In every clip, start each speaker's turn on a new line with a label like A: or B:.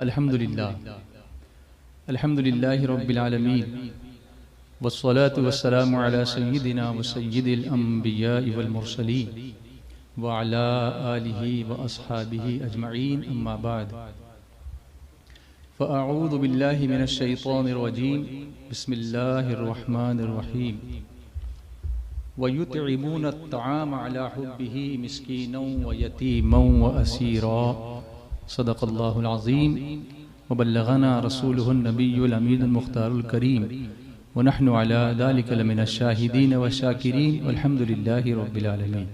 A: अल्हम्दुलिल्लाहि रब्बिल आलमीन वस्सलातु वस्सलामु अला सय्यिदिना व सय्यिदिल अंबियाइ वल मुरसलीन व अला आलिहि व अस्हाबिहि अजमईन अम्मा बाद फ़अऊज़ु बिल्लाहि मिनश शैतानिर रजीम बिस्मिल्लाहिर रहमानिर रहीम व युतइमून अत्तआम अला हुब्बिहि मिस्कीनन व यतीमन व असीरा सदक़ल्लाहुल अज़ीम व बल्लगना रसूलुहुन नबियुल अमीनुल मुख्तारुल करीम व नहनु अला ज़ालिका लमिनश शाहिदीन व शाकिरीन वल्हम्दुलिल्लाहि रब्बिल आलमीन।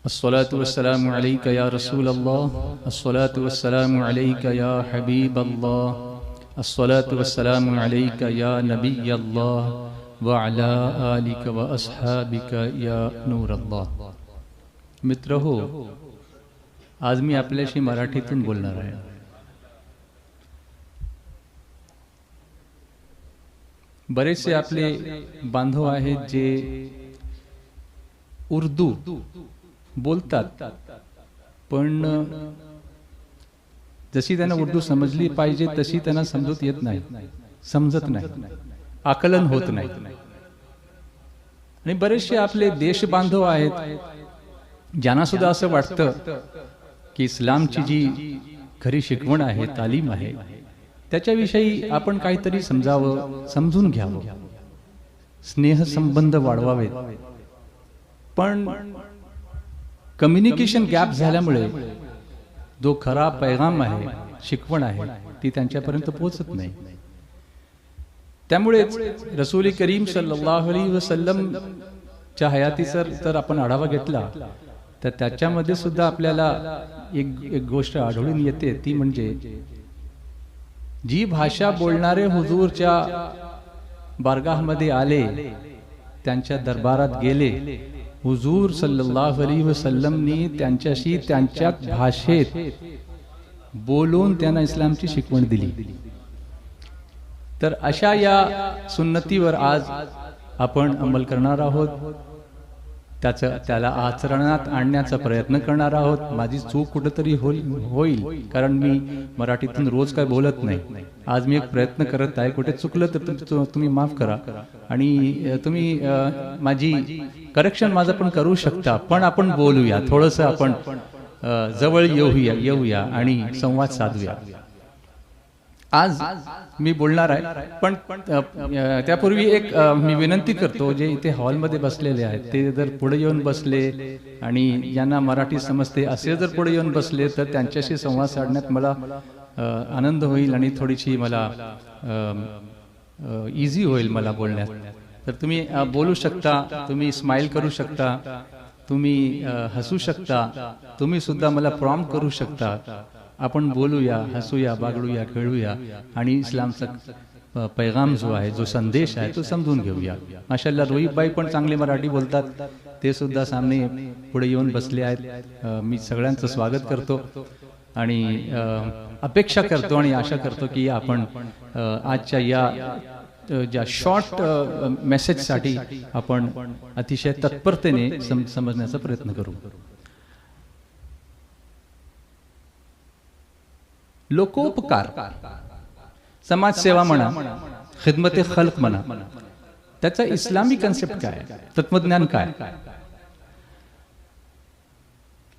A: अस्सलातु वस्सलामु अलैका या रसूलल्लाह, अस्सलातु वस्सलामु अलैका या हबीबल्लाह, अस्सलातु वस्सलामु अलैका या नबियल्लाह व अला आलिका व अस्हाबिका या नूरल्लाह। मित्र हो, आज मी आपल्याशी मराठीतून बोलणार आहे। बरेचसे आपले बांधव आहेत जे उर्दू बोलतात, पण जशी त्यांना उर्दू समजली पाहिजे तशी त्यांना समजत येत नाही, समजत नाही, आकलन होत नाही। आणि बरेचसे आपले देश बांधव आहेत ज्यांना सुद्धा असं वाटतं की इस्लामची जी खरी शिकवण आहे, तालीम आहे, त्याच्याविषयी आपण काहीतरी समजावं, समजून घ्यावं, स्नेहसंबंध वाढवावेत। पण कम्युनिकेशन गॅप झाल्यामुळे जो खरा पैगाम आहे, शिकवण आहे, ती त्यांच्यापर्यंत पोहोचत नाही। त्यामुळे रसूल करीम सल्लल्लाहु अलैहि वसल्लम च्या हयातीचा जर आपण आढावा घेतला तर त्याच्यामध्ये सुद्धा आपल्याला एक गोष्ट आढळून येते, ती म्हणजे जी भाषा बोलणारे हुजूरच्या बारगाहमध्ये आले, त्यांच्या दरबारात गेले, हुजूर सल्लल्लाहु अलैहि वसल्लमनी त्यांच्याशी त्यांच्याच भाषेत बोलून त्यांना इस्लामची शिकवण दिली। तर अशा या सुन्नतीवर आज आपण अंमल करणार आहोत, त्याला आचरणात आणण्याचा प्रयत्न करणार आहोत। माझी चूक कुठेतरी होईल, कारण मी मराठीतून रोज काय बोलत नाही। आज मी एक प्रयत्न करत आहे, कुठे चुकलं तर तुम्ही माफ करा आणि तुम्ही माझी करेक्शन माझं पण करू शकता। पण आपण बोलूया, थोडंसं आपण जवळ येऊया आणि संवाद साधूया। आज मी बोलणार आहे, पण त्यापूर्वी एक मी विनंती करतो, जे इथे हॉलमध्ये बसलेले आहेत ते जर पुढे येऊन बसले आणि यांना मराठी समजते असे जर पुढे येऊन बसले तर त्यांच्याशी संवाद साधण्यात मला आनंद होईल आणि थोडीशी मला इझी होईल मला बोलण्यात। तर तुम्ही बोलू शकता, तुम्ही स्माइल करू शकता, तुम्ही हसू शकता, तुम्ही सुद्धा मला प्रॉम्प्ट करू शकता। आपण बोलूया, हसूया, बागडूया, खेळूया आणि इस्लामचा पैगाम जो आहे, जो संदेश आहे, तो समजून घेऊया। माशाल्लाह रोहितबाई पण चांगले मराठी बोलतात, ते सुद्धा सामने पुढे येऊन बसले आहेत। मी सगळ्यांचं स्वागत करतो आणि अपेक्षा करतो आणि आशा करतो की आपण आजच्या या ज्या शॉर्ट मेसेजसाठी आपण अतिशय तत्परतेने समजण्याचा प्रयत्न करू। लोकोपकार, समाजसेवा म्हणा, खिदमत खल्क म्हणा, त्याचा इस्लामी कन्सेप्ट काय, तत्वज्ञान काय?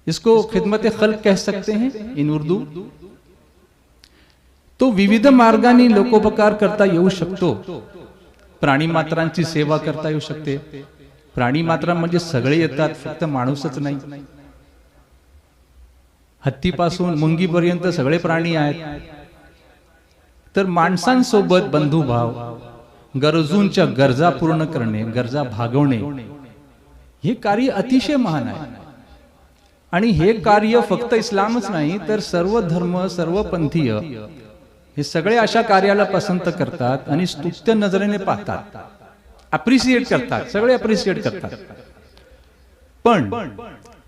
A: इसको खिदमत खल्क कह सकते हैं इन उर्दू। तो विविध मार्गाने लोकोपकार करता येऊ शकतो। प्राणी मात्रांची सेवा करता येऊ शकते। प्राणी मात्रा म्हणजे सगळे येतात, फक्त माणूसच नाही। हत्तीपासून मुंगीपर्यंत सगळे प्राणी आहेत। तर माणसांसोबत बंधुभाव, गरजूंच्या गरजा पूर्ण करणे, गरजा भागवणे, हे कार्य अतिशय महान आहे। आणि हे कार्य फक्त इस्लामच नाही तर सर्व धर्म, सर्व पंथीय हे सगळे अशा कार्याला पसंत करतात आणि स्तुत्य नजरेने पाहतात, अप्रिशिएट करतात, सगळे अप्रिशिएट करतात। पण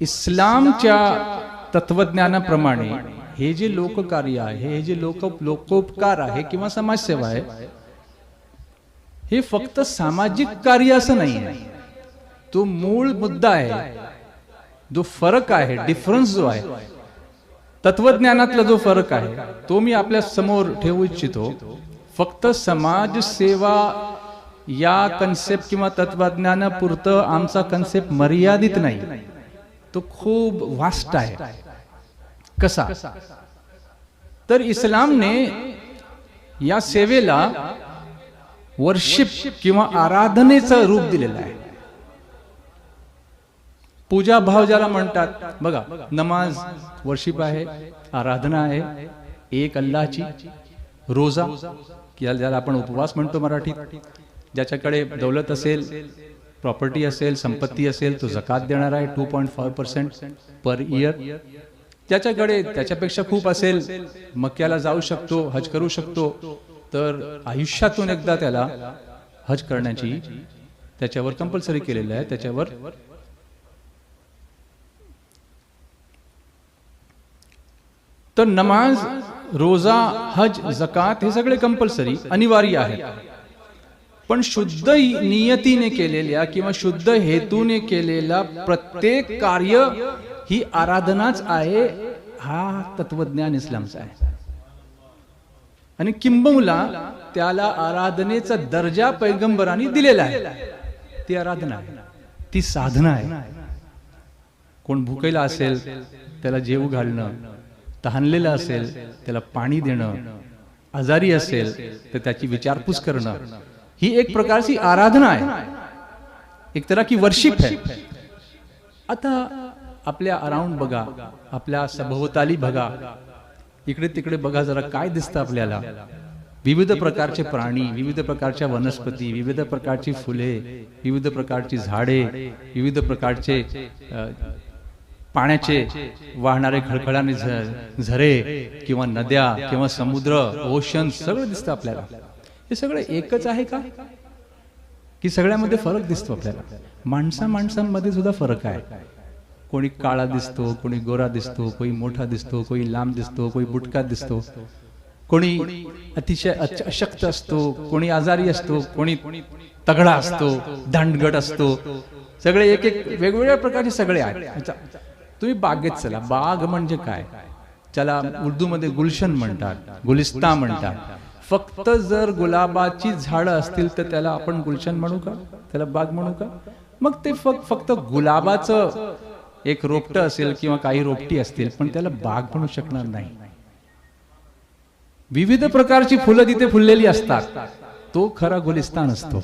A: इस्लामच्या तत्वज्ञानाप्रमाणे हे जे लोककार्य आहे, हे जे लोकोपकार आहे किंवा समाजसेवा आहे, हे फक्त सामाजिक कार्य असं नाही आहे। तो मूळ मुद्दा आहे, जो फरक आहे, डिफरन्स जो आहे तत्वज्ञानातला जो फरक आहे तो मी आपल्या समोर ठेवू इच्छितो. फक्त समाजसेवा या कन्सेप्ट किंवा तत्वज्ञानापुरतं आमचा कन्सेप्ट मर्यादित नाही, तो खूप वास्ट आहे. कसा तर इस्लामने या सेवेला वर्शिप किंवा आराधनेचं रूप दिलेलं आहे. पूजा भाव ज्याला म्हणतात बघा, नमाज वर्शिप आहे, आराधना आहे एक अल्लाहची. रोजा ज्याला आपण उपवास म्हणतो मराठीत, ज्याच्याकडे दौलत असेल, प्रॉपर्टी असेल, संपत्ती असेल, तो जकात देणार आहे 2.5% पर इयर. ज्याच्याकडे त्याच्यापेक्षा खूप असेल, मक्क्याला जाऊ शकतो, हज करू शकतो, तर आयुष्यातून एकदा त्याला हज करण्याची त्याच्यावर कंपल्सरी केलेलं आहे. त्याच्यावर तर नमाज, रोजा, हज, जकात हे सगळे कंपल्सरी अनिवार्य आहेत. पण शुद्ध नियतीने केलेल्या किंवा शुद्ध हेतूने केलेला प्रत्येक कार्य ही आराधनाच आहे. हा तत्वज्ञान इस्लामचा आहे. आणि किंबहुना त्याला आराधनेचा दर्जा पैगंबरांनी दिलेला आहे. ती आराधना आहे, ती साधना आहे. कोण भुकेला असेल त्याला जेवू घालणं, तहानलेला असेल त्याला पाणी देणं, आजारी असेल तर त्याची विचारपूस करणं, ही एक प्रकारची आराधना आहे, एक तरह की वर्शिप है. आता आपल्या अराउंड बघा, आपल्या सभोवताली बघा, इकडे तिकडे बघा, जरा काय दिसतं आपल्याला? विविध प्रकारचे प्राणी, विविध प्रकारच्या वनस्पती, विविध प्रकारची फुले, विविध प्रकारची झाडे, विविध प्रकारचे पाण्याचे वाहणारे खळखळाने झरे किंवा नद्या किंवा समुद्र, ओशन, सगळं दिसतं आपल्याला. हे सगळं एकच आहे का, की सगळ्यामध्ये फरक दिसतो आपल्याला? माणसांमध्ये सुद्धा फरक आहे. कोणी काळा दिसतो, कोणी गोरा दिसतो, कोणी मोठा दिसतो, कोणी लांब दिसतो, कोणी बुटका दिसतो, कोणी अतिशय अशक्त असतो, कोणी आजारी असतो, कोणी तगडा असतो, दांडगट असतो. सगळे एक एक वेगवेगळ्या प्रकारचे सगळे आहेत. तुम्ही बागेत चला, बाग म्हणजे काय? त्याला उर्दू मध्ये गुलशन म्हणतात, गुलिस्ता म्हणतात. फक्त जर गुलाबाची झाडं असतील तर त्याला आपण गुलशन म्हणू का? त्याला बाग म्हणू का? मग ते फक्त गुलाबाचं एक रोपट असेल किंवा काही रोपटी असतील, पण त्याला बाग म्हणू शकणार नाही. विविध प्रकारची फुलं तिथे फुललेली असतात, तो खरा गुलिस्तान असतो.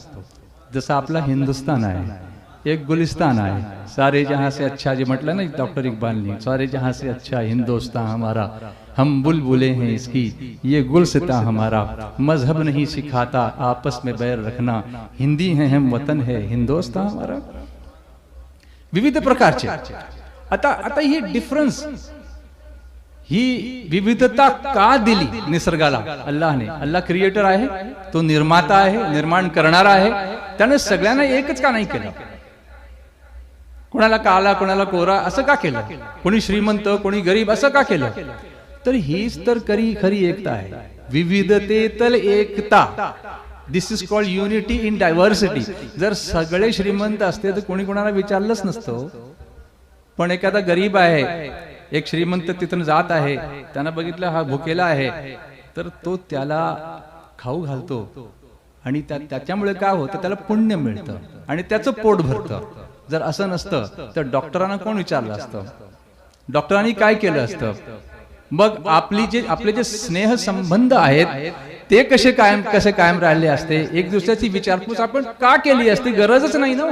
A: जसा आपला हिंदुस्तान आहे, एक गुलिस्तान आहे. सारे जहां से अच्छा, जे म्हटलं ना डॉक्टर इकबालने, सारे जहां से अच्छा हिंदुस्तान हमारा, हम बुलबुले हैं इसकी, ये गुलसिता हमारा, मजहब नहीं सिखाता आपस में बैर रखना, हिंदी है हम वतन है हिंदुस्तान हमारा. विविध प्रकारचे. आता ही डिफरन्स, ही विविधता का दिली निसर्गाला अल्लाहने? अल्लाह क्रिएटर आहे, तो निर्माता आहे, निर्माण करणारा आहे. त्याने सगळ्यांना एकच का नाही केलं? कोणाला काला, कोणाला कोरा असं का केलं? कोणी श्रीमंत, कोणी गरीब असं का केलं? तर हीच तर खरी एकता आहे. विविधतेतल एकता. This is called unity in diversity. जर सगळे श्रीमंत असते तर कोणी कोणाला विचारलंच नसतं. पण एखादा गरीब आहे, एक श्रीमंत तिथून जात आहे, त्यानं बघितलं हा भुकेला आहे, तर तो त्याला खाऊ घालतो आणि त्याच्यामुळे काय होतं? त्याला पुण्य मिळतं आणि त्याचं पोट भरतं. जर असं नसतं तर डॉक्टरांना कोण विचारलं असतं? डॉक्टरांनी काय केलं असतं? मग आपले जे स्नेह संबंध आहेत ते कसे कायम राहिले असते? एक दुसऱ्याची विचारपूस आपण का केली असते? गरजच नाही ना.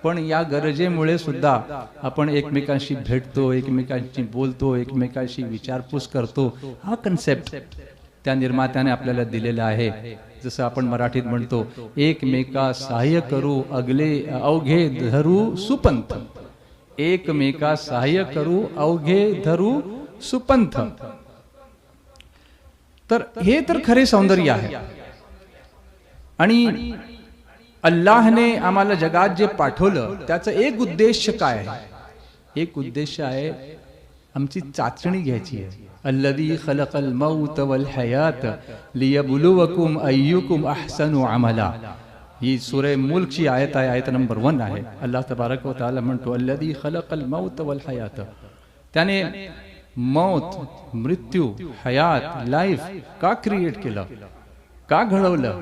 A: पण या गरजेमुळे सुद्धा आपण एकमेकांशी भेटतो, एकमेकांशी बोलतो, एकमेकांशी विचारपूस करतो. हा कन्सेप्ट त्या निर्मात्याने आपल्याला दिलेला आहे. जसं आपण मराठीत म्हणतो, एकमेका सहाय्य करू अवघे धरू सुपंथ. एकमेका सहाय्य करू अवघे धरू सुपंथ. तर हे तर खरे सौंदर्य आहे. आणि अल्लाहने आम्हाला जगात जे पाठवलं त्याचं एक उद्देश काय आहे? एक उद्देश आहे आमची चाचणी घ्यायची आहे. अल्लज़ी खलक़ल मौत वल हयात लियब्लुवकुम अय्युकुम अहसनु अमला. ही सूरे मुल्कची आयत आहे, आयत नंबर 1 आहे. अल्लाह तबारक व तआला म्हणतो अल्लज़ी खलक़ल मौत वल हयात. त्याने मौत, मृत्यू, हयात, लाईफ का क्रिएट केलं, का घडवलं?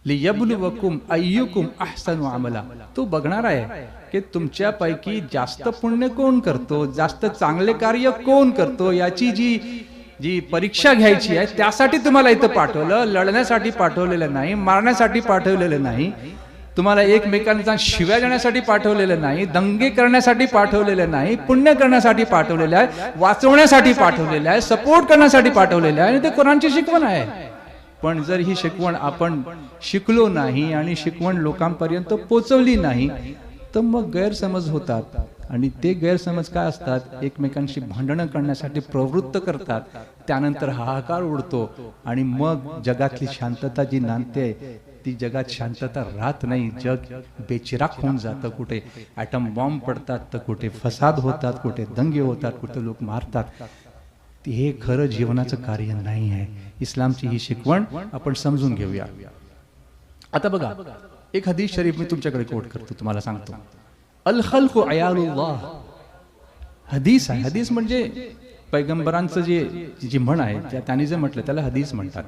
A: लियब्लुवकुम अय्युकुम अहसनु अमला. तो बघणार आहे की तुमच्यापैकी जास्त पुण्य कोण करतो, जास्त चांगले कार्य कोण करतो, याची जी परीक्षा घ्यायची आहे. त्यासाठी तुम्हाला इथं पाठवलं, लढण्यासाठी पाठवलेलं नाही, मारण्यासाठी पाठवलेलं नाही, तुम्हाला एकमेकांचा शिव्या देण्यासाठी पाठवलेलं नाही, दंगे करण्यासाठी पाठवलेलं नाही, पुण्य करण्यासाठी पाठवलेलं आहे, वाचवण्यासाठी पाठवलेलं आहे, सपोर्ट करण्यासाठी पाठवलेलं आहे. आणि ते कुराणची शिकवण आहे. पण जर ही शिकवण आपण शिकलो नाही आणि शिकवण लोकांपर्यंत पोचवली नाही तर मग गैरसमज होतात. आणि ते गैरसमज काय असतात, एकमेकांशी भांडणं करण्यासाठी प्रवृत्त करतात. त्यानंतर हाहाकार उडतो आणि मग जगातली शांतता जी नांदते ती जगात शांतता राहत नाही. जग बेचिराख होऊन जातं. कुठे ॲटम बॉम्ब पडतात, तर कुठे फसाद होतात, कुठे दंगे होतात, कुठे लोक मारतात. हे खरं जीवनाचं कार्य नाही आहे. इस्लामची ही शिकवण आपण समजून घेऊया. आता बघा, एक हदीस शरीफ मी तुमच्याकडे कोट करतो, तुम्हाला सांगतो. अल खल्कु अयालुल्लाह. हदीस आहे. हदीस म्हणजे पैगंबरांचं जी म्हण आहे, त्यांनी जे म्हटलं त्याला हदीस म्हणतात.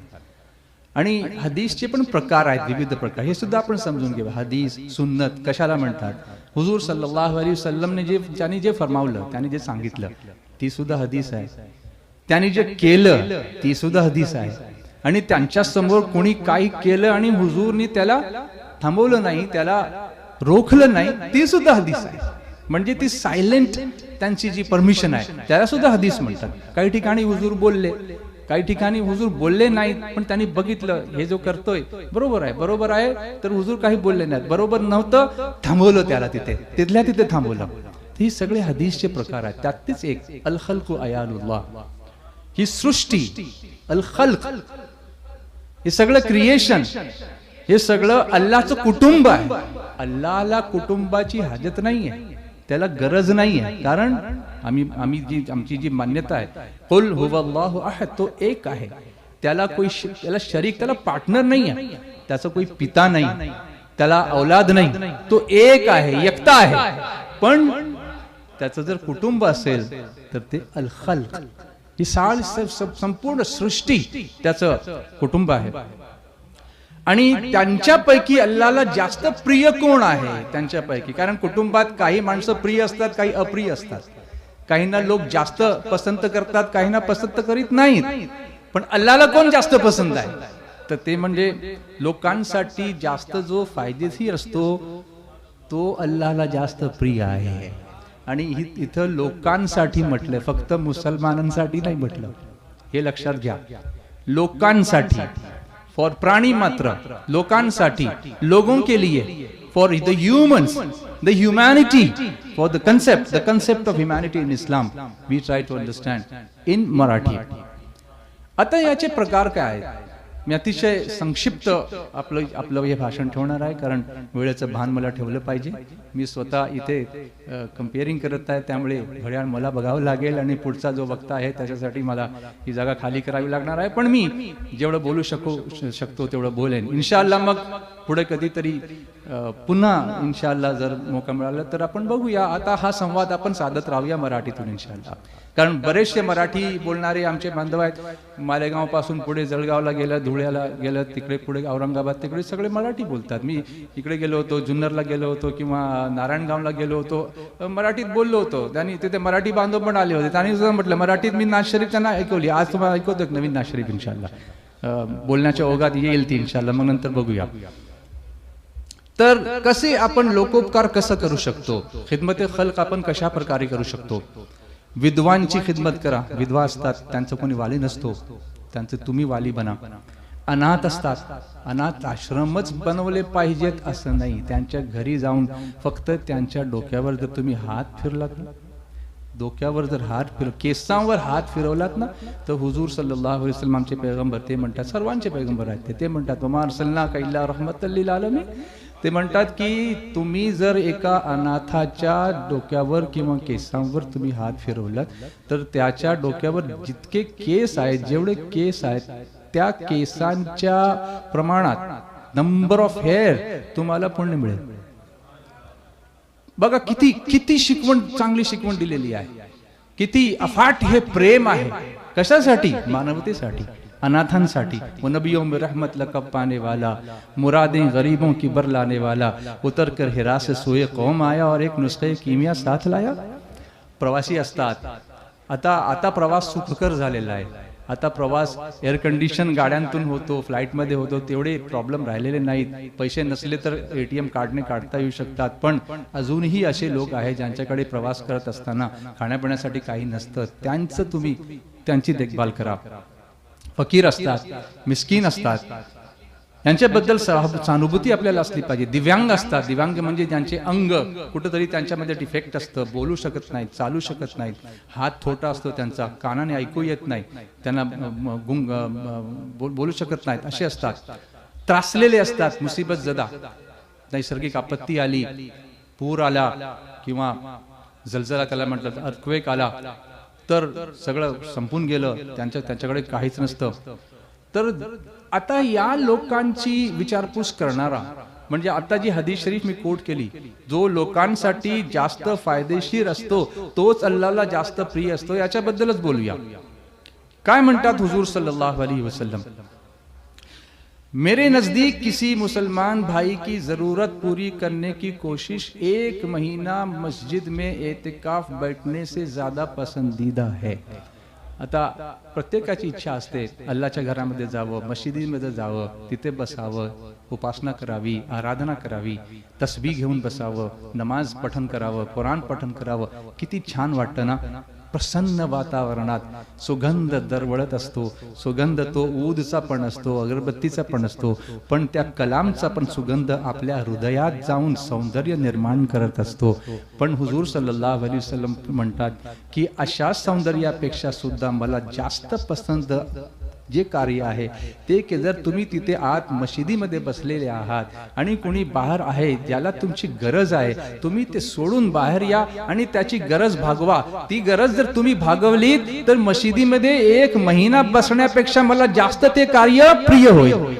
A: आणि हदीसचे पण प्रकार आहेत, विविध प्रकार. हे सुद्धा आपण समजून घेऊया. हदीस, सुन्नत कशाला म्हणतात? हुजूर सल्लल्लाहु अलैहि वसल्लमने त्यांनी जे फरमावलं, त्यांनी जे सांगितलं, ती सुद्धा हदीस आहे. त्यांनी जे केलं ती सुद्धा हदीस आहे. आणि त्यांच्या समोर कोणी काही केलं आणि हुजूरनी त्याला थांबवलं नाही, त्याला रोखलं नाही, ती सुद्धा हदीस आहे. म्हणजे ती सायलेंट त्यांची जी परमिशन आहे त्याला सुद्धा हदीस म्हणतात. काही ठिकाणी हुजूर बोलले, काही ठिकाणी हुजूर बोलले नाहीत, पण त्यांनी बघितलं हे जो करतोय बरोबर आहे, बरोबर आहे, तर हुजूर काही बोलले नाहीत. बरोबर नव्हतं, थांबवलं त्याला, तिथल्या तिथे थांबवलं. ही सगळे हदीसचे प्रकार आहेत. त्यातच एक अल खल्कु अयालुल्लाह. ही सृष्टी, अल खल्क, हे सगळं क्रिएशन, हे सगळं अल्लाहचं कुटुंब आहे. अल्लाहला कुटुंबाची हाजत नाहीये, त्याला गरज नाहीये. कारण आमची जी मान्यता आहे, कुल हुवल्लाहु अहद, तो एक आहे. त्याला शरीक, त्याला पार्टनर नाही आहे, त्याचा कोई पिता नाही, त्याला औलाद नाही, तो एक आहे, एकटा आहे. पण त्याचं जर कुटुंब असेल तर ते अल खल्क, ही संपूर्ण सृष्टी त्याचं कुटुंब आहे. आणि त्यांच्यापैकी अल्लाहला जास्त प्रिय कोण आहे त्यांच्यापैकी? कारण कुटुंबात काही माणसं प्रिय असतात, काही अप्रिय असतात. काहींना लोक जास्त पसंत करतात, काहींना पसंत करीत नाहीत. पण अल्लाहला कोण जास्त पसंत आहे? तर ते म्हणजे लोकांसाठी जास्त जो फायदेशीर असतो तो अल्लाहला जास्त प्रिय आहे. आणि इथं लोकांसाठी म्हटलंय, फक्त मुसलमानांसाठी नाही म्हटलं. हे लक्षात घ्या. लोकांसाठी, फॉर प्राणी मात्र, लोकांसाठी, लोगों के लिए, for the humans, the humanity, for the concept of humanity in Islam we try to understand in Marathi. आता याचे प्रकार काय आहेत? मी अतिशय संक्षिप्त आपलं हे भाषण ठेवणार आहे, कारण वेळेचं भान मला ठेवलं पाहिजे. मी स्वतः इथे कम्पेअरिंग करत आहे, त्यामुळे घड्याळ मला बघावं लागेल आणि पुढचा जो वक्ता आहे त्याच्यासाठी मला ही जागा खाली करावी लागणार आहे. पण मी जेवढं बोलू शकतो तेवढं बोलेन इन्शाअल्लाह. मग पुढे कधीतरी पुन्हा इन्शाअल्लाह जर मौका मिळाला तर आपण बघूया. आता हा संवाद आपण साधत राहूया मराठीतून इन्शाअल्लाह. कारण बरेचसे मराठी बोलणारे आमचे बांधव आहेत. मालेगाव पासून पुढे जळगावला गेलं, धुळ्याला गेलं, तिकडे पुढे औरंगाबाद, तिकडे सगळे मराठी बोलतात. मी इकडे गेलो होतो, जुन्नरला गेलो होतो किंवा नारायणगावला गेलो होतो, मराठीत बोललो होतो. त्यांनी तिथे मराठी बांधव पण आले होते. त्यांनी सुद्धा म्हटलं मराठीत मी नाथ शरीफ त्यांना ऐकवली. आज तुम्हाला ऐकवतो एक नवीन नाथ शरीफ इन्शाअल्लाह. बोलण्याच्या ओघात येईल ती इन्शाअल्लाह, मग नंतर बघूया. तर कसे आपण लोकोपकार कसं करू शकतो, खिदमत खल्क आपण कशा प्रकारे करू शकतो? विधवांची खिदमत करा. विधवा असतात, त्यांचं कोणी वाली नसतो, त्यांचं तुम्ही वाली बना. अनाथ असतात, अनाथ आश्रमच बनवले पाहिजेत असं नाही. त्यांच्या घरी जाऊन फक्त त्यांच्या डोक्यावर जर तुम्ही हात फिरलात ना, डोक्यावर जर केसांवर हात फिरवलात ना, तर हुजूर सल्लल्लाहु अलैहि वसल्लम आमचे पैगंबर ते म्हणतात, सर्वांचे पैगंबर आहेत ते म्हणतात, वमा अर्सलनाका इल्ला रहमतल लिल आलमीन. ते म्हणतात की तुम्ही जर एका अनाथाच्या डोक्यावर किंवा केसांवर तुम्ही हात फिरवलात तर त्याच्या डोक्यावर जितके केस आहेत, जेवढे केस आहेत, त्या केसांच्या प्रमाणात, नंबर ऑफ हेअर, तुम्हाला पुण्य मिळेल. बघा किती किती शिकवण, चांगली शिकवण दिलेली आहे. किती अफाट हे प्रेम आहे. कशासाठी? मानवतेसाठी, अनाथांसाठी. वो नबियों में रहमत लक़ब पाने वाला, मुरादें गरीबों की बरलाने वाला, उतर कर हिरा से सोए कौम आया और एक नुस्खे कीमिया साथ लाया. प्रवासी असतात. आता प्रवास सुखकर झालेला आहे. आता प्रवास एअर कंडिशन गाड्यांतून होतो, फ्लाईटमध्ये होतो, तेवढे प्रॉब्लेम राहिलेले नाहीत. पैसे नसले तर ATM कार्डने काढता येऊ शकतात. पण अजूनही असे लोक आहेत ज्यांच्याकडे प्रवास करत असताना खाण्यापिण्यासाठी काही नसतं. त्यांची देखभाल करा. फकीर असतात, मिस्कीन असतात, यांच्याबद्दल सहानुभूती आपल्याला असली पाहिजे. दिव्यांग असतात. दिव्यांग म्हणजे ज्यांचे अंग कुठेतरी त्यांच्यामध्ये डिफेक्ट असतं, बोलू शकत नाहीत, चालू शकत नाहीत, हात छोटा असतो त्यांचा, कानाने ऐकू येत नाही, त्यांना बोलू शकत नाहीत, असे असतात. त्रासलेले असतात. मुसीबत जदा, नैसर्गिक आपत्ती आली, पूर आला किंवा जलजला त्याला म्हटलं, अर्थक्वेक आला तर सगळं संपून गेलं, त्यांच्याकडे काहीच नसतं. तर आता या लोकांची विचारपूस करणारा म्हणजे आता जी हदीस शरीफ मी कोट केली, जो लोकांसाठी जास्त फायदेशीर असतो तोच अल्लाहला जास्त प्रिय असतो. याच्याबद्दलच बोलूया. काय म्हणतात हुजूर सल्लल्लाहु अलैहि वसल्लम, मेरे नजदीक किसी मुसलमान भाई की जरूरत पूरी करने की कोशिश 1 महीना मस्जिद में एतिकाफ बैठने से ज्यादा पसंदीदा है. आता प्रत्येकाची इच्छा असते अल्लाहच्या घरामध्ये जावं, मशिदीमध्ये जावं, तिथे बसावं, उपासना करावी, आराधना करावी, तस्बीह घेऊन बसावं, नमाज पठण करावं, कुराण पठण करावं. किती छान वाटतं ना. प्रसन्न वातावरणात सुगंध दरवळत असतो. सुगंध तो ऊदचा पण असतो, अगरबत्तीचा पण असतो, पण त्या कलामचा पण सुगंध आपल्या हृदयात जाऊन सौंदर्य निर्माण करत असतो. पण हुजूर सल्लल्लाहु अलैहि वसल्लम म्हणतात की अशा सौंदर्यापेक्षा सुद्धा मला जास्त पसंत जे कार्य आहे ते की जर तुम्ही तिथे आत मशिदीमध्ये बसलेले आहात आणि कोणी बाहेर आहे ज्याला तुमची गरज आहे, तुम्ही ते सोडून बाहेर या आणि त्याची गरज भागवा. ती गरज जर तुम्ही भागवलीत तर मशिदीमध्ये 1 महिना बसण्यापेक्षा मला जास्त ते कार्य प्रिय होईल.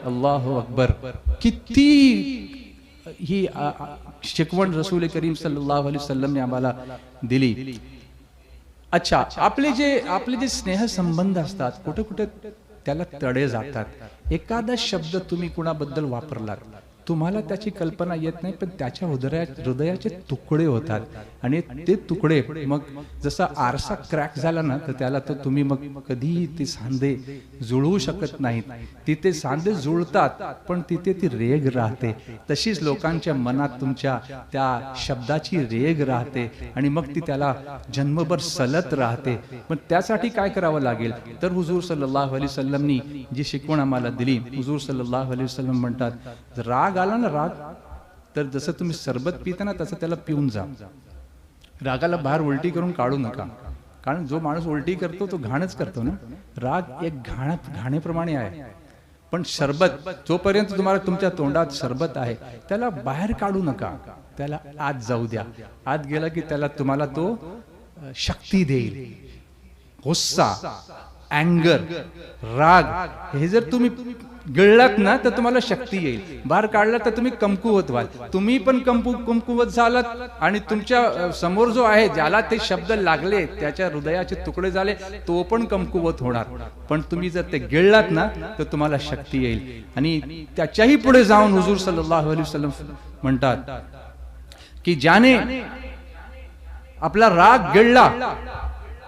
A: अल्लाहू अकबर. किती ही शिकवण रसूल करीम सल्लल्लाहु अलैहि वसल्लमने आम्हाला दिली. अच्छा, आपले जे स्नेह संबंध असतात कुठे कुठे त्याला तडे जातात. एखादा शब्द तुम्ही कुणाबद्दल वापरलात, तुम्हाला त्याची कल्पना येत नाही, पण त्याच्या हृदयाचे तुकडे होतात आणि ते तुकडे मग जसा आरसा क्रॅक झाला ना तर त्याला तर तुम्ही मग कधीही ते सांधे जुळवू शकत नाहीत. तिथे सांधे जुळतात पण तिथे ती रेग राहते. तशीच लोकांच्या मनात तुमच्या त्या शब्दाची रेग राहते आणि मग ती त्याला जन्मभर सलत राहते. पण त्यासाठी काय करावं लागेल तर हुजूर सल्लल्लाहु अलैहि वसल्लमनी जी शिकवण आम्हाला दिली, हुजूर सल्लल्लाहु अलैहि वसल्लम म्हणतात राग आला ना, राग तर जसं तुम्ही सरबत पिता ना तसं त्याला पिऊन जा. रागाला बाहेर उलटी करून काढू नका, कारण जो माणूस उलटी करतो तो घाणच करतो ना. राग एक घाणेप्रमाणे आहे. पण सरबत जोपर्यंत तुम्हाला तुमच्या तोंडात सरबत आहे त्याला बाहेर काढू नका, त्याला आत जाऊ द्या. आत गेला की त्याला तुम्हाला तो शक्ती देईल. गुस्सा, अँगर, राग हे जर तुम्ही गिळलात ना तर तुम्हाला शक्ती येईल. बाहेर काढला तर तुम्ही कमकुवत व्हाल. तुम्ही पण कमकुवत झालात आणि तुमच्या समोर जो आहे ज्याला ते शब्द लागले त्याच्या हृदयाचे तुकडे झाले तो पण कमकुवत होणार. पण तुम्ही जर ते गिळलात ना तर तुम्हाला शक्ती येईल. आणि त्याच्याही पुढे जाऊन हुजूर सल्लल्लाहु अलैहि वसल्लम म्हणतात की ज्याने आपला राग गिळला,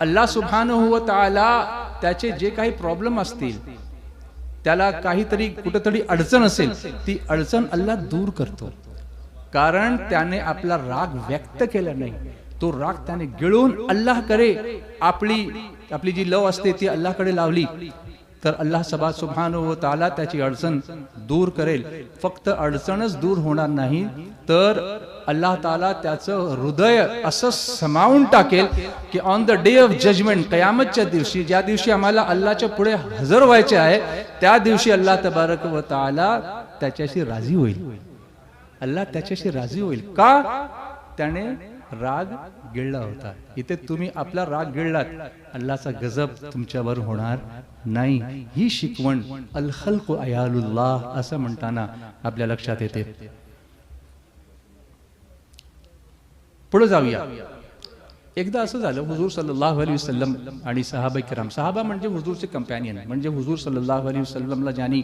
A: अल्लाह सुब्हानहू व तआला त्याचे जे काही प्रॉब्लेम असतील, त्याला काहीतरी कुठेतरी अडचण असेल, ती अडचण अल्लाह दूर करतो. कारण त्याने आपला राग व्यक्त केला नाही, तो राग त्याने गिळून अल्लाह करे आपली जी लव असते ती अल्लाहकडे लावली तर अल्लाह सुब्हानहू व तआला त्याची अडचण दूर करेल. फक्त अडचणच दूर होणार नाही तर अल्लाह ताला त्याचं हृदय असं समावून टाकेल की on the day of judgment, कयामतच्या दिवशी, ज्या दिवशी आम्हाला अल्लाहच्या पुढे हजर व्हायचे आहे, त्या दिवशी अल्लाह तबारक व तआला त्याच्याशी राजी होईल. अल्लाह त्याच्याशी राजी होईल. का? त्याने राग गिळला होता. इथे तुम्ही आपला राग गिळलात, अल्लाहचा गजब तुमच्यावर होणार नाही. ही शिकवण अल खल्क अयालुल्लाह असं म्हणताना आपल्या लक्षात येते. पुढे जाऊया. एकदा असं झालं, हुजूर सल्लल्लाहु अलैहि वसल्लम आणि सहाबा किराम, सहाबा म्हणजे हुजूरचे कंपॅनियन, म्हणजे हुजूर सल्लल्लाहु अलैहि वसल्लमला ज्यांनी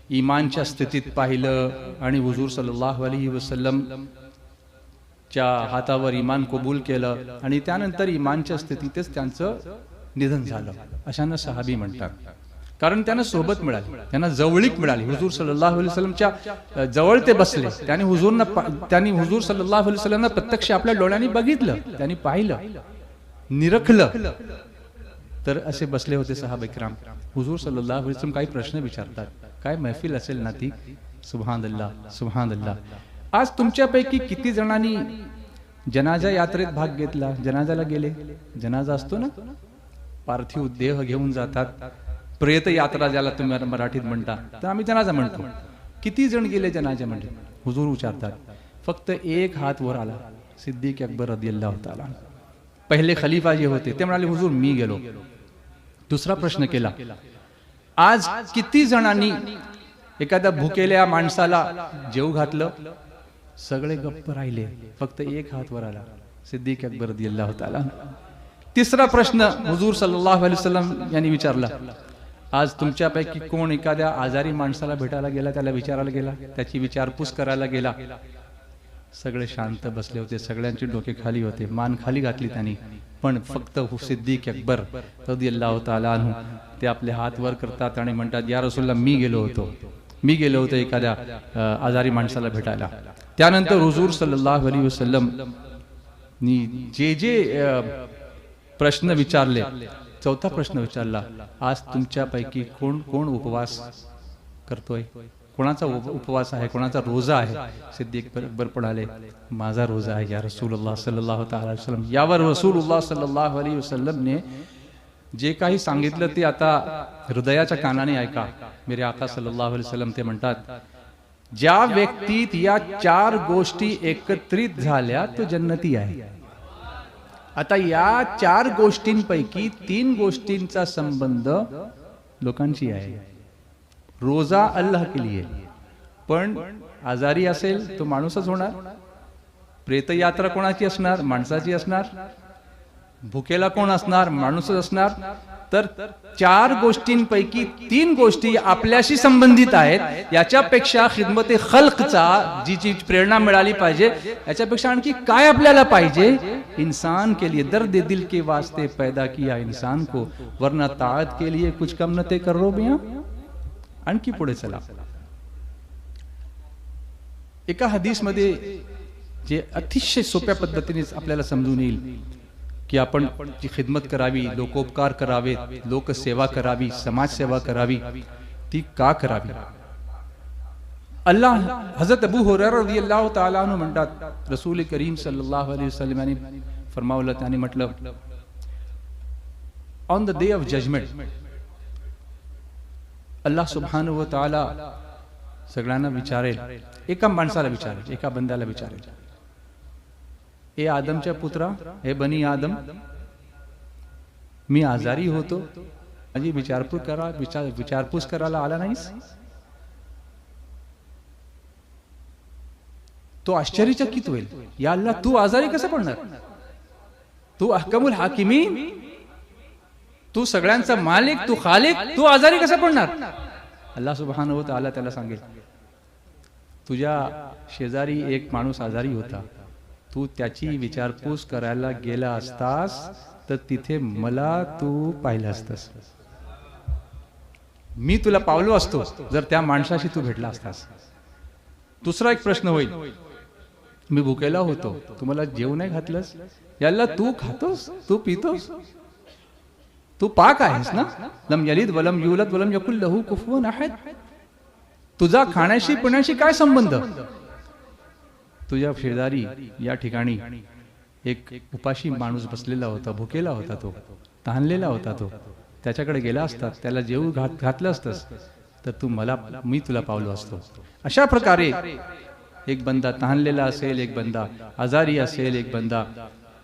A: इमानच्या स्थितीत पाहिलं आणि हुजूर सल्लल्लाहु अलैहि वसल्लम च्या हातावर इमान कबूल केलं आणि त्यानंतर इमानच्या स्थितीतच त्यांचं निधन झालं, अशांना सहाबी म्हणतात. कारण त्यांना सोबत मिळाली, त्यांना जवळीक मिळाली. हुजूर सल्लल्लाहु अलैहि वसल्लमच्या जवळ ते बसले. त्यांनी हुजूर सल्लल्लाहु अलैहि वसल्लमना प्रत्यक्ष आपल्या डोळ्यांनी बघितलं, त्यांनी पाहिलं, निरखलं. तर असे बसले होते सहाबा किराम. हुजूर सल्लल्लाहु अलैहि वसल्लम काही प्रश्न विचारतात. काय महफिल असेल ना ती. सुभानअल्लाह सुभानअल्लाह. आज तुमच्यापैकी किती जणांनी जनाजा यात्रेत भाग घेतला? जनाजाला गेले. जनाजा असतो ना, पार्थिव देह घेऊन जातात, प्रेत यात्रा ज्याला तुम्ही मराठीत म्हणता, तर आम्ही जनाजा म्हणतो. किती जण गेले जनाजामध्ये? हुजूर विचारतात. फक्त एक हात वर आला, सिद्दीक अकबर रदियल्लाहु ताला, पहिले खलीफा जे होते, ते म्हणाले हुजूर मी गेलो. दुसरा प्रश्न केला, आज किती जणांनी एखाद्या भुकेल्या माणसाला जेव घातलं? सगळे गप्प राहिले, फक्त एक हात वर आला, सिद्दीक अकबर रदियल्लाहु ताला. तिसरा प्रश्न हुजूर सल्लल्लाहु अलैहि वसल्लम यांनी विचारला, आज तुमच्यापैकी कोण एखाद्या आजारी माणसाला भेटायला गेला, त्याला विचारायला गेला, त्याची विचारपूस करायला गेला? सगळे शांत बसले होते, सगळ्यांचे डोके खाली होते, मान खाली घातली त्यांनी. पण फक्त सिद्दीक अकबर रदियल्लाहु ताला अन्हु ते आपले हात वर करतात आणि म्हणतात, या रसूलल्लाह मी गेलो होतो एखाद्या आजारी माणसाला भेटायला. त्यानंतर हुजूर सल्लल्लाहु अलैहि वसल्लम नी जे प्रश्न विचारले, चौथा प्रश्न विचारला, आज तुमच्यापैकी कोण कोण उपवास करतोय? कोणाचा उपवास आहे, कोणाचा रोजा आहे? सिद्दीक अकबर म्हणाले, माझा रोजा आहे या रसूलुल्लाह सल्लल्लाहु ताला अलैहि वसल्लम. यावर रसूलुल्लाह सल्लल्लाहु अलैहि वसल्लमने जे काही सांगितलं ते आता हृदयाच्या कानाने ऐका. मेरे आका सल्लल्लाहु अलैहि वसल्लम ते म्हणतात, ज्या व्यक्तीत या 4 गोष्टी एकत्रित झाल्या तो जन्नती आहे. आता या 4 गोष्टींपैकी 3 गोष्टींचा संबंध लोकांशी आहे. रोजा अल्लाह के लिए, पण आजारी असेल तो माणूसच होणार. प्रेतयात्रा कोणाची असणार? माणसाची असणार. भुकेला कोण असणार? माणूसच असणार. तर 4 गोष्टींपैकी 3 गोष्टी आपल्याशी संबंधित आहेत. याच्यापेक्षा खिदमते खल्कचा जी प्रेरणा मिळाली पाहिजे, याच्यापेक्षा आणखी काय आपल्याला पाहिजे? इंसान के लिए दर्द दिल के वास्ते पैदा किया इंसान को, वरना ताअत के लिए कुछ कम न ते करो बिया. आणखी पुढे चला. एका हदीस मध्ये जे अतिशय सोप्या पद्धतीने आपल्याला समजून येईल की आपण जी खिदमत करावी, लोकोपकार करावेत, लोकसेवा करावी, समाजसेवा करावी, ती का करावी? अल्लाह हजरत अबू हुरैरा रदियल्लाहु ताला अन्हु म्हणतात, रसूल करीम सल्लल्लाहु अलैहि वसल्लम यांनी फरमावलं, त्यांनी म्हटलं, on the day of judgment अल्लाह सुब्हानहू व ताला सगळ्यांना विचारेल, एका माणसाला विचारेल, एका बंद्याला विचारेल, ए आदमच्या पुत्रा, हे बनी आदम, मी आजारी होतो, माझी विचारपूस करायला आला नाहीस? तो आश्चर्यचकित होईल, या अल्लाह तू आजारी कसं पडणार? तू अहकमुल हाकिमीन, तू सगळ्यांचा मालिक, तू खालिक, तू आजारी कसं पडणार? अल्लाह सुब्हानहू व तआला त्याला सांगेल, तुझ्या शेजारी एक माणूस आजारी होता, तू त्याची विचारपूस करायला गेला असतास तर तिथे मला तू पाहिलं असतस. मी तुला पावलो असतो जर त्या माणसाशी तू भेटला असतास. दुसरा एक प्रश्न होईल, मी भुकेला होतो, तुम्हाला जेवण नाही घातलंस? याला तू खातोस, तू पितोस, तू पाक आहेस ना? लम यलिद वलम युलद वलम यकुल लहू कुफुवन अहद. तुझा खाण्याशी पिण्याशी काय संबंध? तुझ्या शेजारी या ठिकाणी एक उपाशी माणूस बसलेला होता, भुकेला होता, तो तहानलेला होता, तो त्याच्याकडे गेला असता, त्याला जेवू घातलं असतंस तर मी तुला पावलो असतो. अशा प्रकारे एक बंदा तहानलेला असेल, एक बंदा आजारी असेल, एक बंदा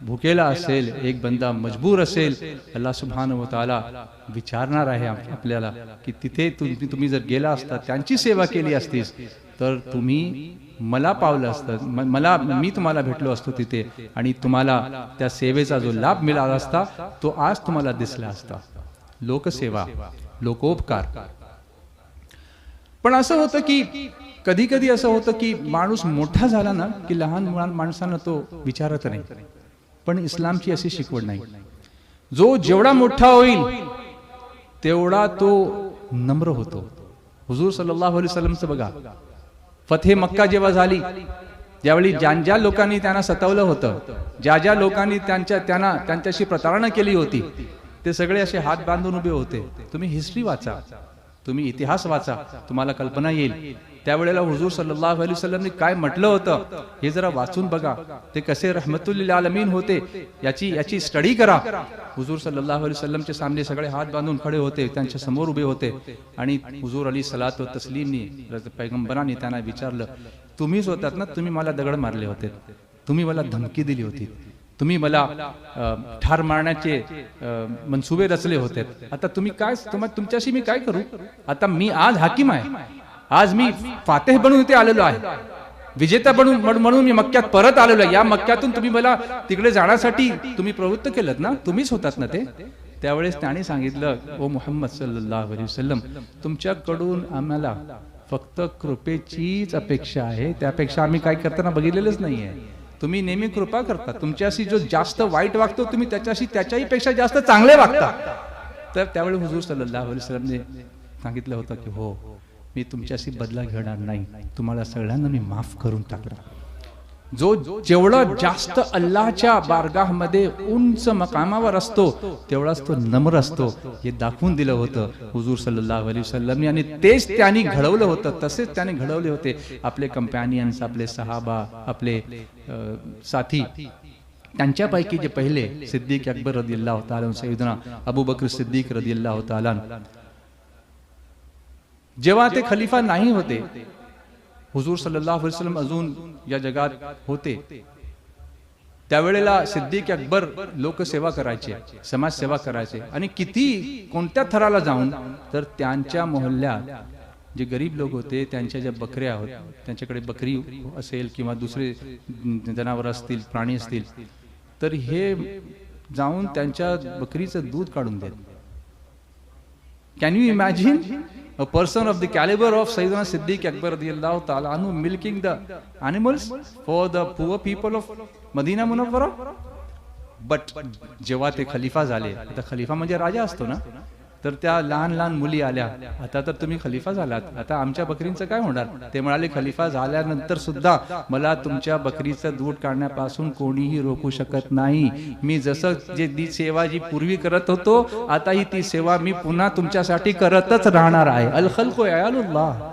A: भुकेला असेल, एक बंदा मजबूर असेल, अल्लाह सुब्हानहू व तआला विचारणार आहे आपल्याला की तिथे तुम्ही जर गेला असता, त्यांची सेवा केली असतीस, तर तुम्ही मला पावलं असतं, मी तुम्हाला भेटलो असतो तिथे, आणि तुम्हाला त्या सेवेचा जो लाभ मिळाला असता तो आज तुम्हाला दिसला असता. लोकसेवा, लोकोपकार. पण असं होतं की कधी कधी असं होतं की माणूस मोठा झाला ना की लहान माणसांना तो विचारत नाही. पण इस्लामची अशी शिकवण नाही. जो जेवढा मोठा होईल तेवढा तो नम्र होतो. हुजूर सल्लल्लाहु अलैहि वसल्लमचं बघा, फतह मक्का जेव्हा झाली, ज्यावेळी ज्या लोकांनी त्यांना सतावलं होतं, ज्या लोकांनी त्यांच्याशी प्रतारणा केली होती, ते सगळे असे हात बांधून उभे होते. तुम्ही हिस्ट्री वाचा, तुम्ही इतिहास वाचा, तुम्हाला कल्पना येईल त्यावेळेला हुजूर सल्लल्लाहु अलैहि वसल्लमने काय म्हटलं होतं हे जरा वाचून बघा. ते कसे रहमतुल्लिल आलमीन होते याची स्टडी करा. हुजूर सल्लल्लाहु अलैहि वसल्लमचे सामने सगळे हात बांधून खडे होते, त्यांच्या समोर उभे होते, आणि हुजूर अली सलात व तस्लीमनी पैगंबरांनी त्यांना विचारलं, तुम्हीच होतात ना, तुम्ही मला दगड मारले होते, तुम्ही मला धमकी दिली होती, तुम्ही मला ठार मारण्याचे मनसुबे रचले होते, आता तुम्ही काय, तुमच्याशी मी काय करू? आता मी आज हाकीम आहे, आज मी फातेह बनून इथे आलेलो आहे, विजेता म्हणून मी मक्क्यात परत आलेलो आहे. या मक्क्यातून तुम्ही मला तिकडे जाण्यासाठी तुम्ही प्रवृत्त केलं ना, तुम्हीच होतात ना ते. त्यावेळेस त्याने सांगितलं, ओ मुहम्मद सल्लल्लाहु अलैहि वसल्लम, तुमच्याकडून आम्हाला फक्त कृपेचीच अपेक्षा आहे, त्यापेक्षा आम्ही काय करताना बघितलेलंच नाहीये. तुम्ही नेहमी कृपा करता, तुमच्याशी जो जास्त वाईट वागतो तुम्ही त्याच्याही पेक्षा जास्त चांगले वागता. तर त्यावेळी हुजूर सल्लल्लाहु अलैहि वसल्लमने सांगितलं होतं की हो, मी तुमच्याशी बदला घेणार नाही, तुम्हाला सगळ्यांना मी माफ करून टाकला. जो जेवढा जास्त अल्लाहच्या बारगाहमध्ये उंच मकामावर असतो तेवढाच तो नम्र असतो, हे दाखवून दिलं होतं हुजूर सल्लल्लाहु अलैहि वसल्लम. आणि तेच त्यांनी घडवलं होतं, तसेच त्यांनी घडवले होते आपले कंपॅनियन्स, आपले सहाबा, आपले साथी. त्यांच्यापैकी जे पहिले सिद्दीक अकबर रदियल्लाहु ताला, सय्यदना अबू बकर सिद्दीक रदियल्लाहु ताला, जेव्हा ते खलिफा नाही होते, हुजूर सल्लल्लाहु अलैहि वसल्लम अजून या जगात होते, त्यावेळेला सिद्दीक अकबर लोकसेवा करायचे, समाजसेवा करायचे. आणि किती कोणत्या थराला जाऊन, तर त्यांच्या मोहल्ल्यात जे गरीब लोक होते, त्यांच्या ज्या बकऱ्या होत्या, त्यांच्याकडे बकरी असेल किंवा दुसरे जनावर असतील, प्राणी असतील, तर हे जाऊन त्यांच्या बकरीचं दूध काढून देत. Can you imagine a person of the caliber of Sayyidina Siddiq Akbar radiyallahu ta'ala anhu milking the animals for the poor people of Madina Munawwara? But जेव्हा ते खलिफा झाले, आता खलिफा म्हणजे राजा असतो ना, तर त्या लहान लहान मुली आल्या, आता तर तुम्ही खलिफा झालात, आता आमच्या बकरींचं काय होणार? ते म्हणाले, खलिफा झाल्यानंतर सुद्धा मला तुमच्या बकरीचं दूध काढण्यापासून कोणीही रोखू शकत नाही. मी जसं जी सेवा जी पूर्वी करत होतो, आता ही ती सेवा मी पुन्हा तुमच्यासाठी करतच राहणार आहे. अल खल्क़ु अयालुल्लाह,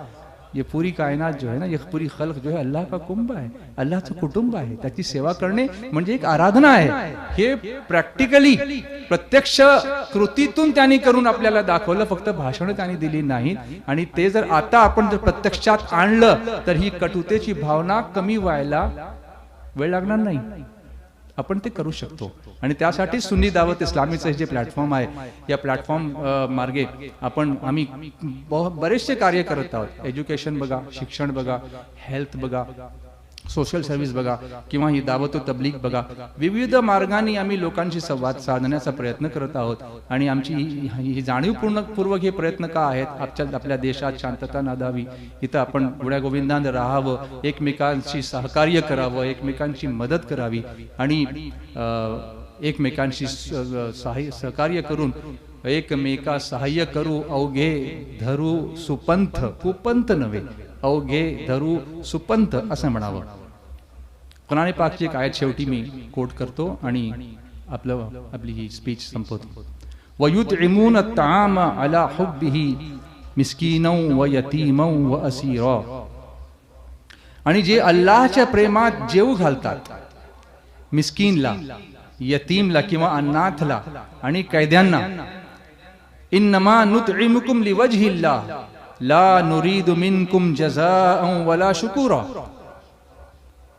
A: ये पूरी कायनात जो है ना, ये पूरी खल्क जो है अल्लाह का कुंभ आहे, अल्लाहचं कुटुंब आहे. त्याची सेवा करणे म्हणजे एक आराधना आहे. हे प्रॅक्टिकली प्रत्यक्ष कृतीतून त्यांनी करून आपल्याला दाखवलं, फक्त भाषण त्यांनी दिली नाहीत. आणि ते जर आता आपण जर प्रत्यक्षात आणलं तर ही कटुतेची भावना कमी व्हायला वेळ लागणार नाही, आपण ते करू शकतो. आणि त्यासाठी सुन्नी दावत इस्लामीचं जे प्लॅटफॉर्म आहे, या प्लॅटफॉर्म मार्गे आम्ही बरेचसे कार्य करत आहोत. एज्युकेशन बघा, शिक्षण बघा, हेल्थ बघा, सोशल सर्व्हिस बघा, किंवा ही दावत व तबलीग बघा, विविध मार्गाने आम्ही लोकांशी संवाद साधण्याचा प्रयत्न करत आहोत. आणि आमची ही जाणीवपूर्वक हे प्रयत्न का आहेत, आपल्या देशात शांतता नांदावी, इथं आपण गुण्या गोविंदाने राहावं, एकमेकांशी सहकार्य करावं, एकमेकांची मदत करावी, आणि एकमेकांशी सहकार्य करून एकमेका सहाय्य करू, अवघे धरू सुपंथ, कुपंथ नव्हे, अवघे धरू सुपंथ असं म्हणावं. कुरान पाकची एक आयत शेवटी मी कोट करतो आणि आपली ही स्पीच संपवतो. वयुतइमून अत्ताम अला हुब्बिही मिस्कीनन व यतीमन व असीरा. आणि जे अल्लाहच्या प्रेमात जेवू घालतात, मिस्कीनला, यतीमला किंवा अनाथला आणि कैद्यांना. इन्नमा नुतइमुकुम लिवजहिल्लाह ला नुरीदु मिनकुम जज़ाअन वला शुकुरा.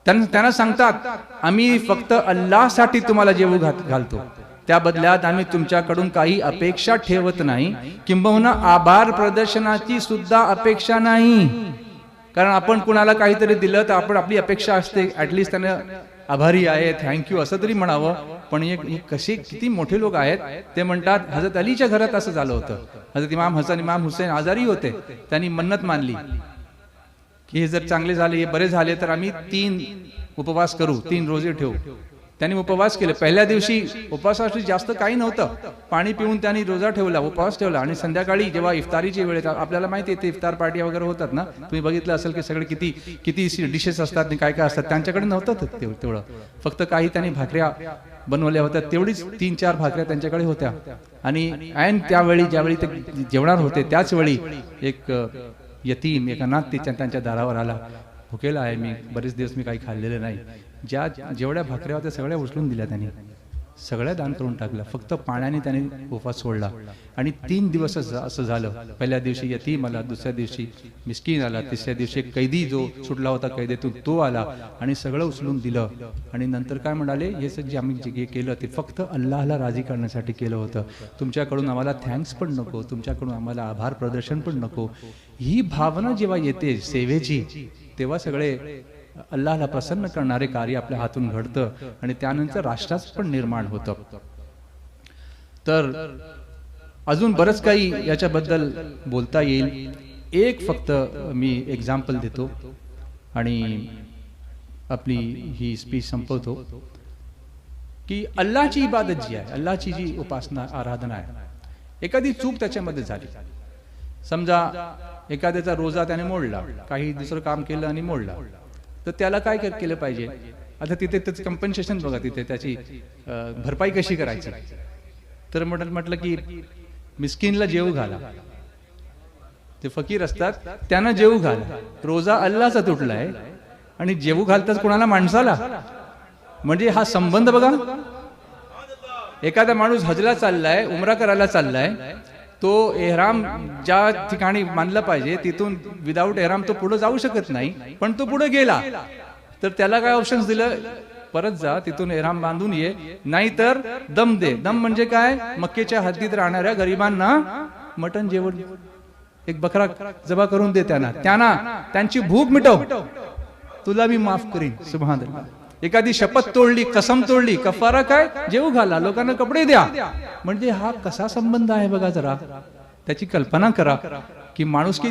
A: त्यांना सांगतात आम्ही फक्त अल्लाहसाठी तुम्हाला जेवू घालतो, त्या बदल्यात आम्ही तुमच्याकडून काही अपेक्षा ठेवत नाही, किंबहुना आभार प्रदर्शनाची सुद्धा अपेक्षा नाही. कारण आपण कुणाला काहीतरी दिलं तर आपण आपली अपेक्षा असते ऍटलिस्ट त्यानं आभारी आहे, थँक्यू असं तरी म्हणावं. पण कसे किती मोठे लोक आहेत, ते म्हणतात हजरत अलीच्या घरात असं झालं होतं. हजरत इमाम हसन इमाम हुसेन आजारी होते, त्यांनी मन्नत मानली की हे जर चांगले झाले, हे बरे झाले तर आम्ही 3 उपवास करू, 3 रोजे ठेवू. त्यांनी उपवास केले. पहिल्या दिवशी उपवासासाठी जास्त काही नव्हतं, पाणी पिऊन त्यांनी रोजा ठेवला, उपवास ठेवला. आणि संध्याकाळी जेव्हा इफ्तारीची वेळ येतात, आपल्याला माहिती आहे ते इफ्तार पार्टी वगैरे होतात ना, तुम्ही बघितलं असेल की सगळे किती डिशेस असतात आणि काय काय असतात. त्यांच्याकडे नव्हतं तेवढं, फक्त काही त्यांनी भाकऱ्या बनवल्या होत्या, तेवढीच 3-4 भाकऱ्या त्यांच्याकडे होत्या. आणि ऐन त्यावेळी ज्यावेळी ते जेवणार होते त्याच वेळी एक यतीम, एक अनाथ त्यांच्या दारावर आला. भुकेला आहे मी, बरेच दिवस मी काही खाल्लेलं नाही. जेवढ्या भाकऱ्या होत्या सगळ्या उचलून दिल्या त्यांनी, सगळ्या दान करून टाकल्या. फक्त पाण्याने त्याने उपवास सोडला. आणि 3 दिवस असं झालं. पहिल्या दिवशी यतीम आला, दुसऱ्या दिवशी मिस्कीन आला, तिसऱ्या दिवशी कैदी जो सुटला होता कैदेतून तो आला आणि सगळं उचलून दिलं. आणि नंतर काय म्हणाले, हे सगळं जे आम्ही जे केलं ते फक्त अल्लाहला राजी करण्यासाठी केलं होतं. तुमच्याकडून आम्हाला थँक्स पण नको, तुमच्याकडून आम्हाला आभार प्रदर्शन पण नको. ही भावना जेव्हा येते सेवेची, तेव्हा सगळे अल्लाहला प्रसन्न करणारे कार्य आपल्या हातून घडतं आणि त्यानंतर राष्ट्राचं पण निर्माण होतं. तर अजून बरंच काही याच्याबद्दल बोलता येईल. एक फक्त मी एक्झाम्पल देतो आणि आपली ही स्पीच संपवतो की अल्लाहची इबादत जी आहे, अल्लाहची जी उपासना आराधना आहे, एखादी चूक त्याच्यामध्ये झाली. समजा एखाद्याचा रोजा त्याने मोडला, काही दुसरं काम केलं आणि मोडला, तर त्याला काय केलं पाहिजे. आता तिथे त्याचं कम्पन्सेशन बघा, तिथे त्याची भरपाई कशी करायची. तर म्हटलं की मिस्किनला जेवू घाला, ते फकीर असतात त्यांना जेवू घाला. रोजा अल्लाहचा तुटलाय आणि जेवू घालतात कोणाला, माणसाला. म्हणजे हा संबंध बघा. एखादा माणूस हजला चाललाय, उमरा करायला चाललाय, तो एहराम ज्या ठिकाणी मानलं पाहिजे तिथून विदाऊट एहराम तो पुढे जाऊ शकत नाही. पण तो पुढे गेला तर त्याला काय ऑप्शन्स दिलं, परत जा, तिथून एहराम बांधून ये, नाहीतर दम दे. दम म्हणजे काय, मक्केच्या हद्दीत राहणाऱ्या गरिबांना मटण जेवण, एक बकरा जबा करून दे, त्यांना त्यांची भूक मिटव, तुला मी माफ करीन. सुभानअल्लाह. एखादी शपथ तोडली, कसम तोडली, कफारा काय, जेवू घाला, लोकांना कपडे द्या. म्हणजे हा कसा संबंध आहे बघा जरा, त्याची कल्पना करा की माणुसकी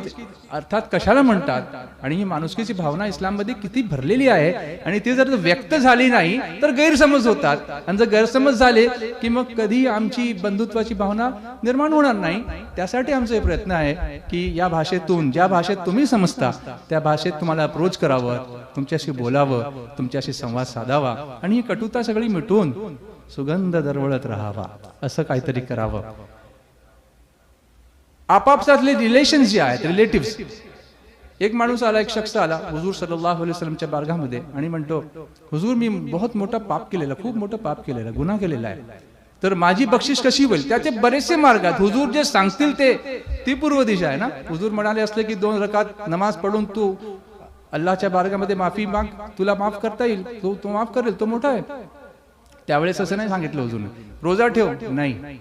A: अर्थात कशाला म्हणतात आणि ही माणुसकीची भावना इस्लाममध्ये किती भरलेली आहे. आणि ती जर व्यक्त झाली नाही तर गैरसमज होतात, आणि जर गैरसमज झाले की मग कधी आमची बंधुत्वाची भावना निर्माण होणार नाही. त्यासाठी आमचा प्रयत्न आहे की या भाषेतून, ज्या भाषेत तुम्ही समजता त्या भाषेत तुम्हाला अप्रोच करावं, तुमच्याशी बोलावं, तुमच्याशी संवाद साधावा आणि ही कटुता सगळी मिटवून सुगंध दरवळत राहावा, असं काहीतरी करावं. आपापसातले रिलेशन्स जे आहेत, रिलेटिव्स. एक माणूस आला, एक शख्स आला हुजूर सल्लल्लाहु अलैहि वसल्लमच्या बारगाहमध्ये आणि म्हणतो, हुजूर मी बहुत मोठा पाप केलेला, खूप मोठं पाप केलेला, गुन्हा केलेला आहे, तर माझी बक्षीस कशी होईल. त्याचे बरेचसे मार्ग आहेत. हुजूर जे सांगतील ती पूर्व दिशा आहे ना. हुजूर म्हणाले असले की 2 रकात नमाज पढून तू अल्लाहच्या बारगामध्ये माफी माग, तुला माफ करता येईल, तो माफ करेल, तो मोठा आहे. त्यावेळेस असं नाही सांगितलं हुजूरने. रोजा ठेव, नाही.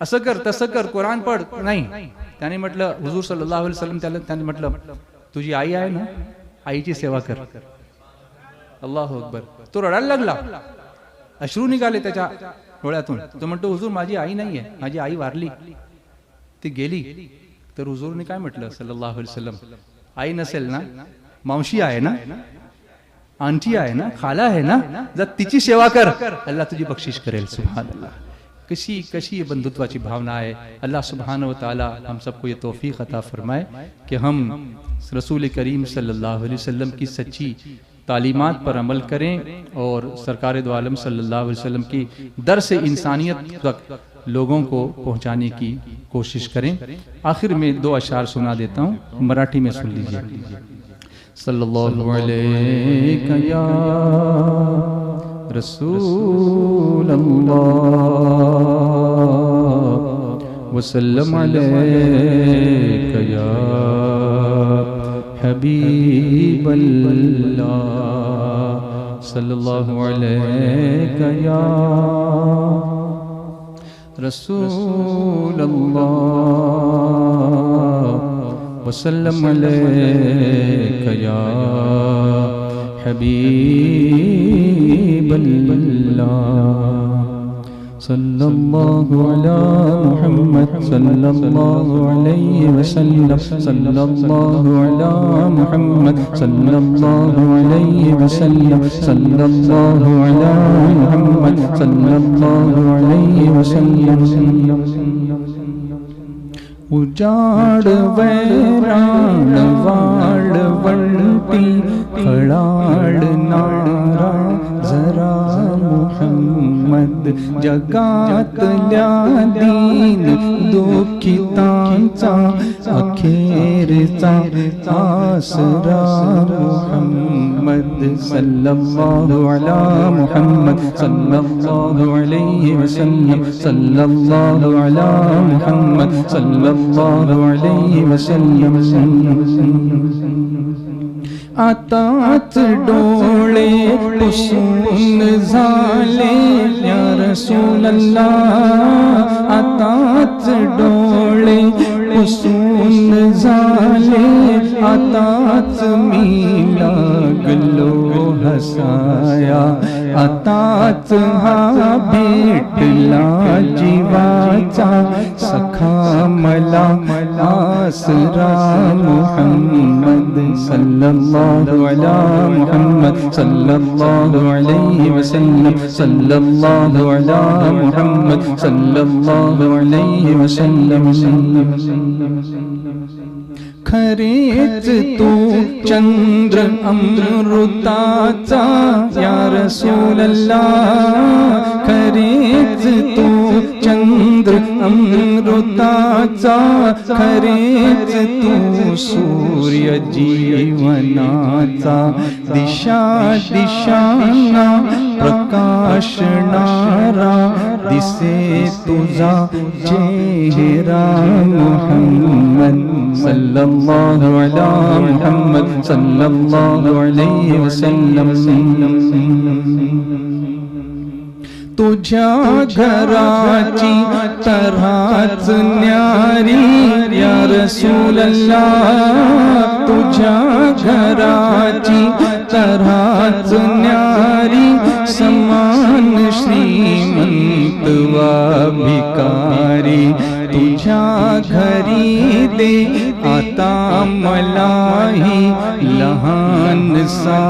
A: असं कर, तसं कर, कुराण पढ, नाही. त्याने म्हटलं, हुजूर सल्लल्लाहु अलैहि वसल्लम त्याने म्हटलं, तुझी आई आहे ना, आईची सेवा कर. अल्लाहू अकबर. तो रडायला लागला, अश्रू निघाले त्याच्या डोळ्यातून. तो म्हणतो, हुजूर माझी आई नाहीये, माझी आई वारली, ती गेली. तर हुजूरने काय म्हटलं सल्लल्लाहु अलैहि वसल्लम, आई नसेल ना, मावशी आहे ना, आंटी आहे ना, खाला आहे ना, जर तिची सेवा कर, अल्लाह तुझी बख्शिश करेल. सुभानअल्लाह. कशी बंधुत्वाची भावना है. अल्लाह सुब्हानहू व तआला हम सबको ये तौफीक अता फरमाए कि हम रसूल करीम सल्लल्लाहु अलैहि वसल्लम की सच्ची तालीमात पर अमल करें और सरकार दो आलम सल्लल्लाहु अलैहि वसल्लम की दर्स इंसानियत तक लोगों को पहुंचाने की कोशिश करें. आखिर में 2 अशार सुना देता हूँ, मराठी में सुन लीजिए. सल्लल्लाहु अलैहि या रसूल अल्लाह वसल्लम अलैका या हबीबल्लाह सल्लल्लाहु अलैका या रसूलल्लाह वसल्लम अलैका या हबीबल्लाह सल्लल्लाहु अला मुहम्मद सल्लल्लाहु अलैहि वसल्लम सल्लल्लाहु अला मुहम्मद सल्लल्लाहु अलैहि वसल्लम सल्लल्लाहु अला मुहम्मद सल्लल्लाहु अलैहि वसल्लम उजाड़ वैराण वाड़ वंटी खड़ाड़ नारा जरा मुहम्मद जगातल्या दीन दुखितांचा अखेरचा आसरा मुहम्मद सल्लल्लाहु अला मुहम्मद सल्लल्लाहु अलैहि वसल्लम सल्लल्लाहु अला मुहम्मद सल्लल्लाहु अलैहि वसल्लम आताच डोळे पुसून झाले या रसूलल्लाह आताच डोळे पुसून झाले आताच मी लागलो हसाया आताच हा भेटला जीवाचा सखा मला आसरा मुहम्मद सल्लल्लाहु अला मुहम्मद सल्लल्लाहु अलैहि वसल्लम सल्लल्लाहु अला मुहम्मद सल्लल्लाहु अलैहि वसल्लम खरेच तू चंद्र अमृताचा या रसूलल्लाह खरेच तू चंद्र अमृताचा खरेच तू सूर्य जीवनाचा दिशा दिशांना प्रकाशणारा दिसे तुझा चेहरा मुहम्मद सल्लल्लाहु अला मुहम्मद सल्लल्लाहु अलैहि वसल्लम तुझ्या घराची तऱ्हाच न्यारी या रसूलल्लाह तुझ्या घराची तऱ्हाच न्यारी समान श्रीमंत वा भिकारी तुझ्या घरी दे आता मलाही लहान सा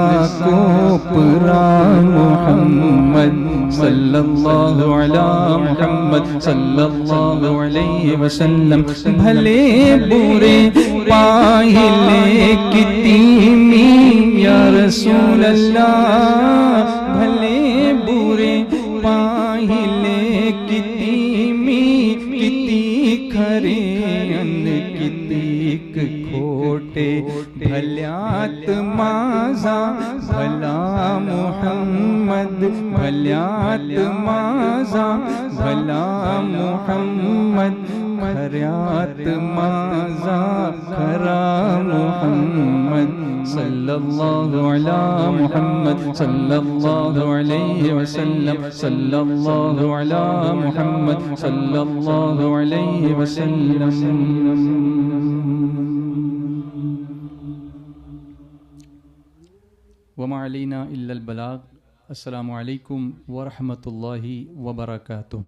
A: कोपरा मुहम्मद सल्लल्लाहु अला मुहम्मद सल्लल्लाहु अलैहि वसल्लम भले बुरे पाहिले किती मी या रसूलल्लाह भले बुरे पाहिले किती मी किती खरे अन कितीक खोटे भल्यात माझा भला मुहम्मद भल्यात माझा भला मुहम्मद खऱ्यात माझा खरा मुहम्मद सल्लल्लाहु अला मुहम्मद सल्लल्लाहु अलैहि वसल्लम सल्लल्लाहु अला मुहम्मद सल्लल्लाहु अलैहि वसल्लम वमा अलैना इल्लल बलाग। अस्सलामु अलैकुम व रहमतुल्लाहि व बरकातुहू।